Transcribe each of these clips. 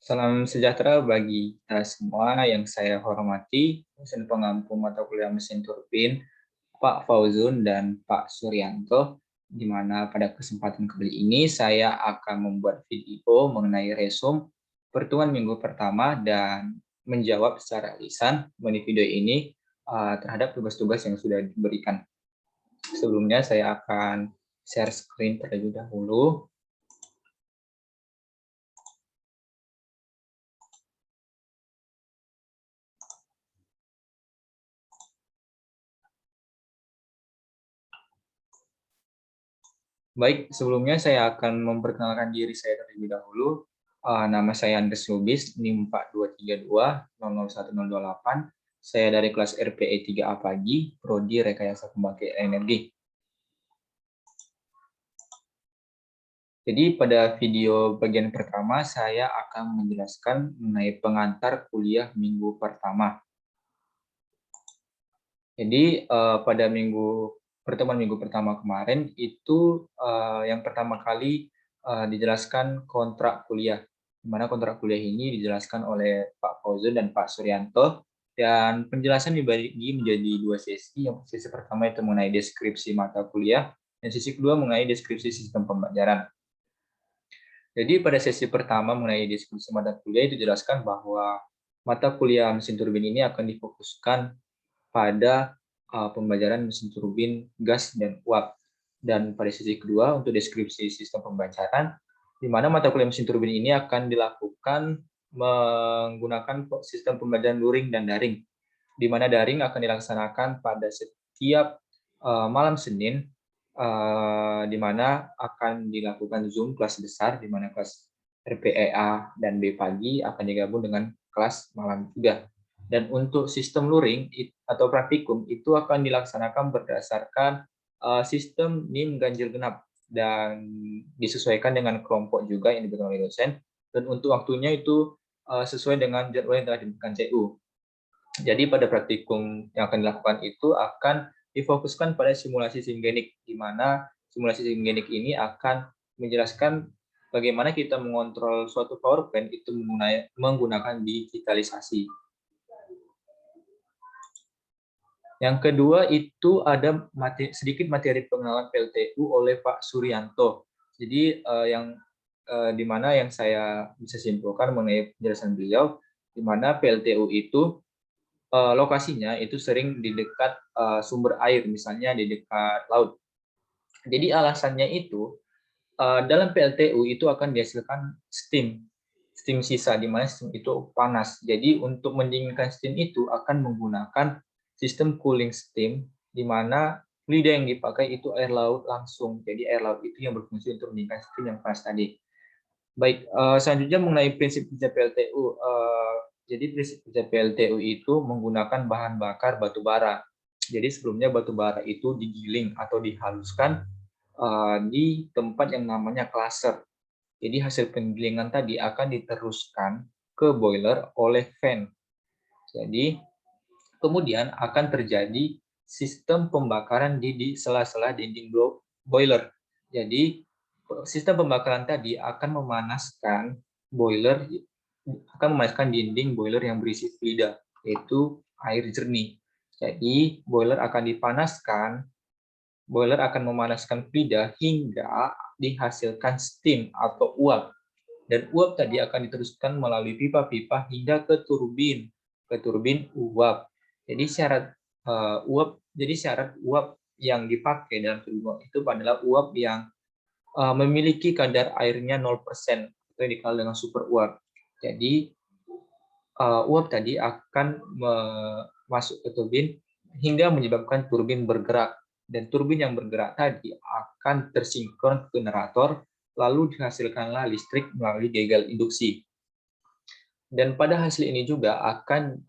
Salam sejahtera bagi kita semua yang saya hormati, dosen pengampu mata kuliah mesin turbin, Pak Fauzun dan Pak Suryanto, di mana pada kesempatan kali ini saya akan membuat video mengenai resum pertemuan minggu pertama dan menjawab secara lisan di video ini terhadap tugas-tugas yang sudah diberikan. Sebelumnya saya akan share screen terlebih dahulu. Baik, sebelumnya saya akan memperkenalkan diri saya terlebih dahulu. Nama saya Andres Lubis, NIM 4232001008. Saya dari kelas RPE 3A Pagi, Prodi Rekayasa Pembangkit Energi. Jadi pada video bagian pertama, saya akan menjelaskan mengenai pengantar kuliah minggu pertama. Jadi pada pertemuan minggu pertama kemarin itu yang pertama kali dijelaskan kontrak kuliah, di mana kontrak kuliah ini dijelaskan oleh Pak Fauzun dan Pak Suryanto, dan penjelasan dibagi menjadi dua sesi. Yang sesi pertama itu mengenai deskripsi mata kuliah, dan sesi kedua mengenai deskripsi sistem pembelajaran. Jadi pada sesi pertama mengenai deskripsi mata kuliah itu dijelaskan bahwa mata kuliah mesin turbin ini akan difokuskan pada pembelajaran mesin turbin gas dan uap. Dan pada sesi kedua untuk deskripsi sistem pembelajaran, di mana mata kuliah mesin turbin ini akan dilakukan menggunakan sistem pembelajaran luring dan daring, di mana daring akan dilaksanakan pada setiap malam Senin, di mana akan dilakukan Zoom kelas besar, di mana kelas RPEA dan B pagi akan digabung dengan kelas malam juga. Dan untuk sistem luring atau praktikum itu akan dilaksanakan berdasarkan sistem NIM ganjil genap dan disesuaikan dengan kelompok juga yang diberikan oleh dosen. Dan untuk waktunya itu sesuai dengan jadwal yang telah diberikan CU. Jadi pada praktikum yang akan dilakukan itu akan difokuskan pada simulasi simgenik, di mana simulasi simgenik ini akan menjelaskan bagaimana kita mengontrol suatu power plant itu menggunakan digitalisasi. Yang kedua itu ada sedikit materi pengenalan PLTU oleh Pak Suryanto. Jadi di mana yang saya bisa simpulkan mengenai penjelasan beliau, di mana PLTU itu lokasinya itu sering di dekat sumber air, misalnya di dekat laut. Jadi alasannya itu dalam PLTU itu akan dihasilkan steam sisa, di mana steam itu panas. Jadi untuk mendinginkan steam itu akan menggunakan sistem cooling steam, di mana fluida yang dipakai itu air laut langsung. Jadi air laut itu yang berfungsi untuk mendinginkan steam yang panas tadi. Baik, selanjutnya mengenai prinsip kerja PLTU. Jadi prinsip kerja PLTU itu menggunakan bahan bakar batu bara. Jadi sebelumnya batu bara itu digiling atau dihaluskan di tempat yang namanya cluster. Jadi hasil penggilingan tadi akan diteruskan ke boiler oleh fan. Jadi kemudian akan terjadi sistem pembakaran di sela-sela dinding boiler. Jadi sistem pembakaran tadi akan memanaskan dinding boiler yang berisi fluida, yaitu air jernih. Jadi boiler akan memanaskan fluida hingga dihasilkan steam atau uap. Dan uap tadi akan diteruskan melalui pipa-pipa hingga ke turbin uap. Jadi syarat uap yang dipakai dalam turbin uap itu adalah uap yang memiliki kadar airnya 0% atau yang dikenal dengan super uap. Jadi uap tadi akan masuk ke turbin hingga menyebabkan turbin bergerak, dan turbin yang bergerak tadi akan tersinkron ke generator, lalu dihasilkanlah listrik melalui gagal induksi. Dan pada hasil ini juga akan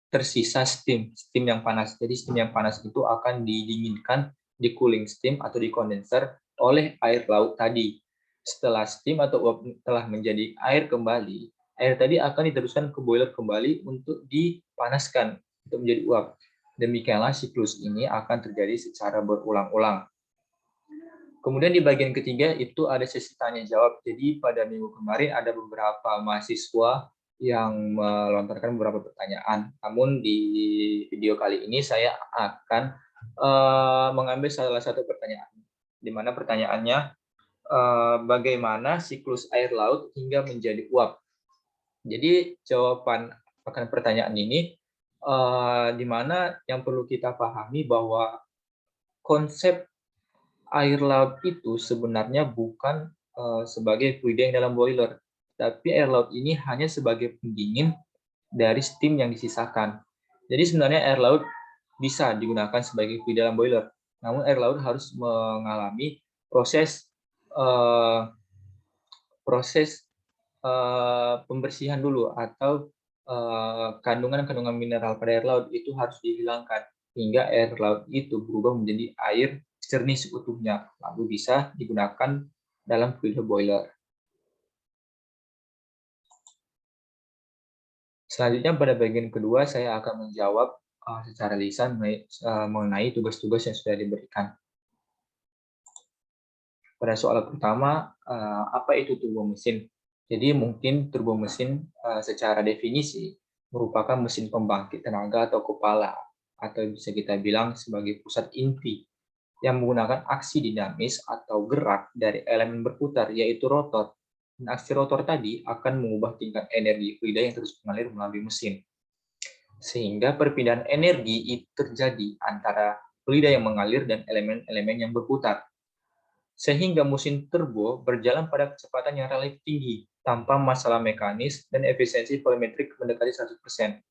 tersisa steam yang panas. Jadi steam yang panas itu akan didinginkan di cooling steam atau di kondenser oleh air laut tadi. Setelah steam atau uap telah menjadi air kembali, air tadi akan diteruskan ke boiler kembali untuk dipanaskan untuk menjadi uap. Demikianlah siklus ini akan terjadi secara berulang-ulang. Kemudian di bagian ketiga itu ada sesi tanya jawab. Jadi pada minggu kemarin ada beberapa mahasiswa yang melontarkan beberapa pertanyaan. Namun di video kali ini saya akan mengambil salah satu pertanyaan, di mana pertanyaannya bagaimana siklus air laut hingga menjadi uap. Jadi jawaban akan pertanyaan ini di mana yang perlu kita pahami bahwa konsep air laut itu sebenarnya bukan sebagai fluida yang dalam boiler, tapi air laut ini hanya sebagai pendingin dari steam yang disisakan. Jadi sebenarnya air laut bisa digunakan sebagai fluida dalam boiler, namun air laut harus mengalami proses uh, proses pembersihan dulu, atau kandungan-kandungan mineral pada air laut itu harus dihilangkan hingga air laut itu berubah menjadi air jernih seutuhnya, lalu bisa digunakan dalam fluida boiler. Selanjutnya pada bagian kedua saya akan menjawab secara lisan mengenai tugas-tugas yang sudah diberikan. Pada soal pertama, apa itu turbo mesin? Jadi mungkin turbo mesin secara definisi merupakan mesin pembangkit tenaga atau kepala, atau bisa kita bilang sebagai pusat inti yang menggunakan aksi dinamis atau gerak dari elemen berputar, yaitu rotor. Dan aksi rotor tadi akan mengubah tingkat energi fluida yang terus mengalir melalui mesin. Sehingga perpindahan energi itu terjadi antara fluida yang mengalir dan elemen-elemen yang berputar. Sehingga mesin turbo berjalan pada kecepatan yang relatif tinggi, tanpa masalah mekanis dan efisiensi volumetrik mendekati 100%.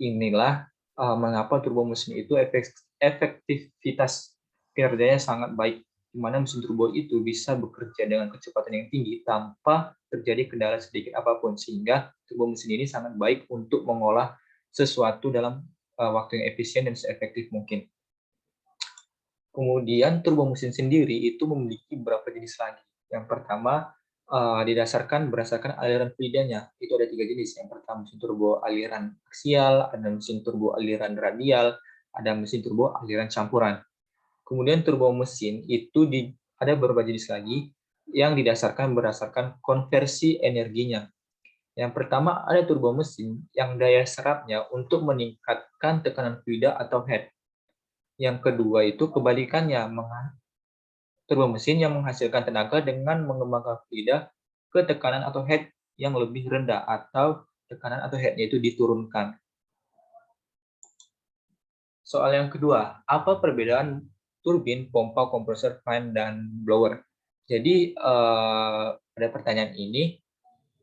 Inilah mengapa turbo mesin itu efektivitas kerjanya sangat baik, di mana mesin turbo itu bisa bekerja dengan kecepatan yang tinggi tanpa terjadi kendala sedikit apapun, sehingga turbo mesin ini sangat baik untuk mengolah sesuatu dalam waktu yang efisien dan seefektif mungkin. Kemudian turbo mesin sendiri itu memiliki beberapa jenis lagi. Yang pertama didasarkan berdasarkan aliran fluidanya. Itu ada 3 jenis. Yang pertama mesin turbo aliran aksial, ada mesin turbo aliran radial, ada mesin turbo aliran campuran. Kemudian turbo mesin itu ada beberapa jenis lagi yang didasarkan berdasarkan konversi energinya. Yang pertama ada turbo mesin yang daya serapnya untuk meningkatkan tekanan fluida atau head. Yang kedua itu kebalikannya, turbo mesin yang menghasilkan tenaga dengan mengembangkan fluida ke tekanan atau head yang lebih rendah, atau tekanan atau head-nya itu diturunkan. Soal yang kedua, apa perbedaan turbin, pompa, kompresor, fan, dan blower? Jadi pada pertanyaan ini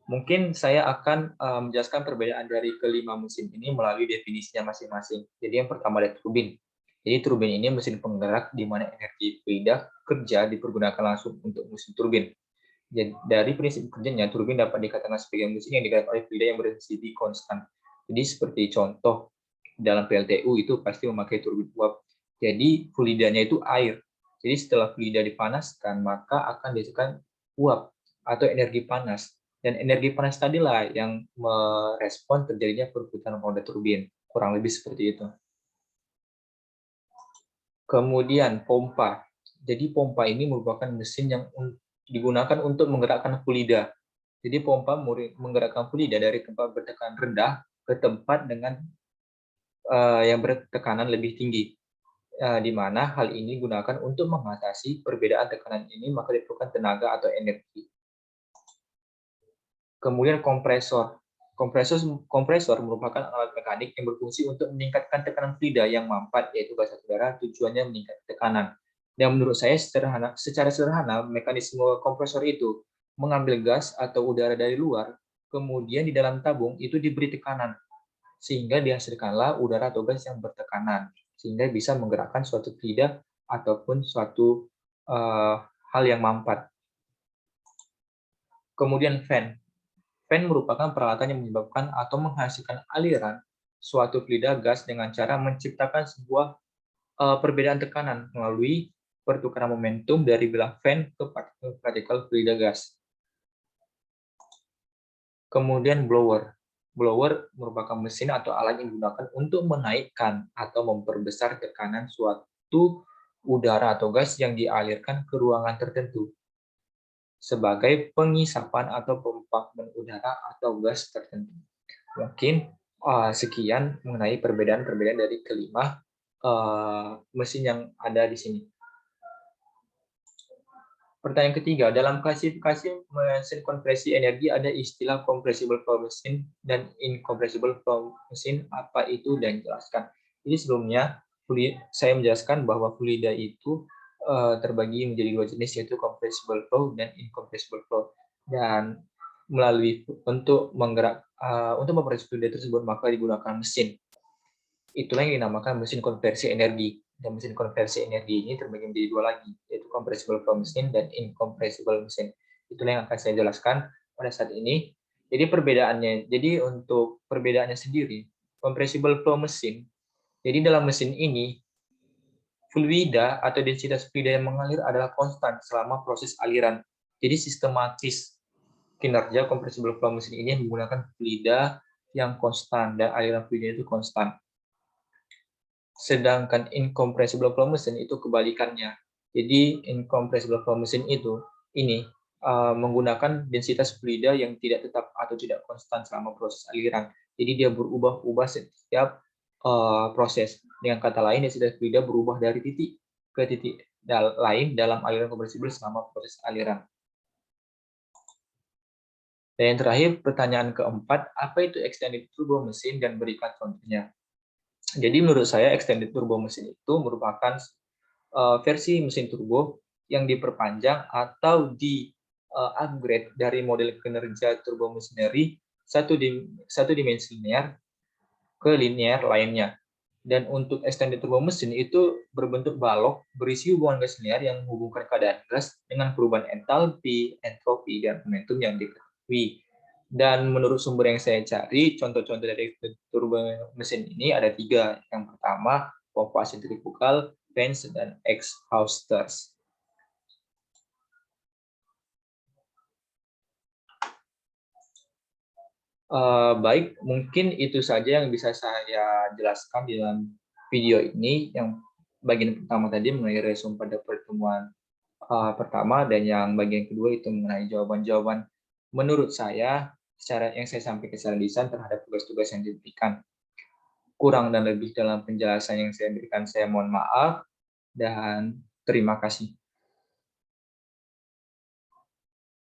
mungkin saya akan menjelaskan perbedaan dari kelima mesin ini melalui definisinya masing-masing. Jadi yang pertama ada turbin. Jadi turbin ini mesin penggerak di mana energi fluida kerja dipergunakan langsung untuk mesin turbin. Jadi dari prinsip kerjanya, turbin dapat dikatakan sebagai mesin yang digerak oleh fluida yang bersidi konstan. Jadi seperti contoh dalam PLTU itu pasti memakai turbin uap. Jadi fluidanya itu air. Jadi setelah fluida dipanaskan, maka akan dihasilkan uap atau energi panas. Dan energi panas tadilah yang merespon terjadinya perputaran roda turbin. Kurang lebih seperti itu. Kemudian pompa. Jadi pompa ini merupakan mesin yang digunakan untuk menggerakkan fluida. Jadi pompa menggerakkan fluida dari tempat bertekanan rendah ke tempat dengan yang bertekanan lebih tinggi. Di mana hal ini digunakan untuk mengatasi perbedaan tekanan ini, maka diperlukan tenaga atau energi. Kemudian kompresor. Kompresor merupakan alat mekanik yang berfungsi untuk meningkatkan tekanan fluida yang mampat, yaitu gas udara, tujuannya meningkatkan tekanan. Dan menurut saya secara sederhana, mekanisme kompresor itu mengambil gas atau udara dari luar, kemudian di dalam tabung itu diberi tekanan, sehingga dihasilkanlah udara atau gas yang bertekanan, sehingga bisa menggerakkan suatu fluida ataupun suatu hal yang mampat. Kemudian fan. Fan merupakan peralatan yang menyebabkan atau menghasilkan aliran suatu fluida gas dengan cara menciptakan sebuah perbedaan tekanan melalui pertukaran momentum dari bilah fan ke partikel fluida gas. Kemudian blower. Blower merupakan mesin atau alat yang digunakan untuk menaikkan atau memperbesar tekanan suatu udara atau gas yang dialirkan ke ruangan tertentu sebagai pengisapan atau pempakan udara atau gas tertentu. Mungkin sekian mengenai perbedaan-perbedaan dari kelima mesin yang ada di sini. Pertanyaan ketiga, dalam klasifikasi mesin konversi energi ada istilah compressible flow mesin dan incompressible flow mesin. Apa itu dan jelaskan. Jadi sebelumnya saya menjelaskan bahwa fluida itu terbagi menjadi dua jenis, yaitu compressible flow dan incompressible flow. Dan melalui untuk memproses fluida tersebut maka digunakan mesin. Itulah yang dinamakan mesin konversi energi. Dan mesin konversi energi ini terbagi menjadi dua lagi, yaitu compressible flow mesin dan incompressible mesin. Itulah yang akan saya jelaskan pada saat ini. Jadi perbedaannya, jadi untuk perbedaannya sendiri, compressible flow mesin, jadi dalam mesin ini, fluida atau densitas fluida yang mengalir adalah konstan selama proses aliran. Jadi sistematis kinerja compressible flow mesin ini menggunakan fluida yang konstan dan aliran fluida itu konstan. Sedangkan incompressible flow mesin itu kebalikannya. Jadi incompressible flow mesin ini menggunakan densitas fluida yang tidak tetap atau tidak konstan selama proses aliran. Jadi dia berubah-ubah setiap proses. Dengan kata lain, densitas fluida berubah dari titik ke titik lain dalam aliran kompresibel selama proses aliran. Dan yang terakhir, pertanyaan keempat, apa itu extended turbo mesin dan berikan contohnya. Jadi menurut saya extended turbo mesin itu merupakan versi mesin turbo yang diperpanjang atau di-upgrade dari model kinerja turbo machinery satu dimensi linear ke linear lainnya. Dan untuk extended turbo mesin itu berbentuk balok berisi hubungan gas linear yang menghubungkan keadaan gas dengan perubahan entalpi, entropi, dan momentum yang diketahui. Dan menurut sumber yang saya cari, contoh-contoh dari turbo mesin ini ada 3. Yang pertama, pompa sentrifugal, fans, dan exhausters. Baik, mungkin itu saja yang bisa saya jelaskan di dalam video ini. Yang bagian pertama tadi mengenai resume pada pertemuan pertama, dan yang bagian kedua itu mengenai jawaban-jawaban menurut saya secara yang saya sampaikan secara lisan terhadap tugas-tugas yang diberikan. Kurang dan lebih dalam penjelasan yang saya berikan, saya mohon maaf dan terima kasih.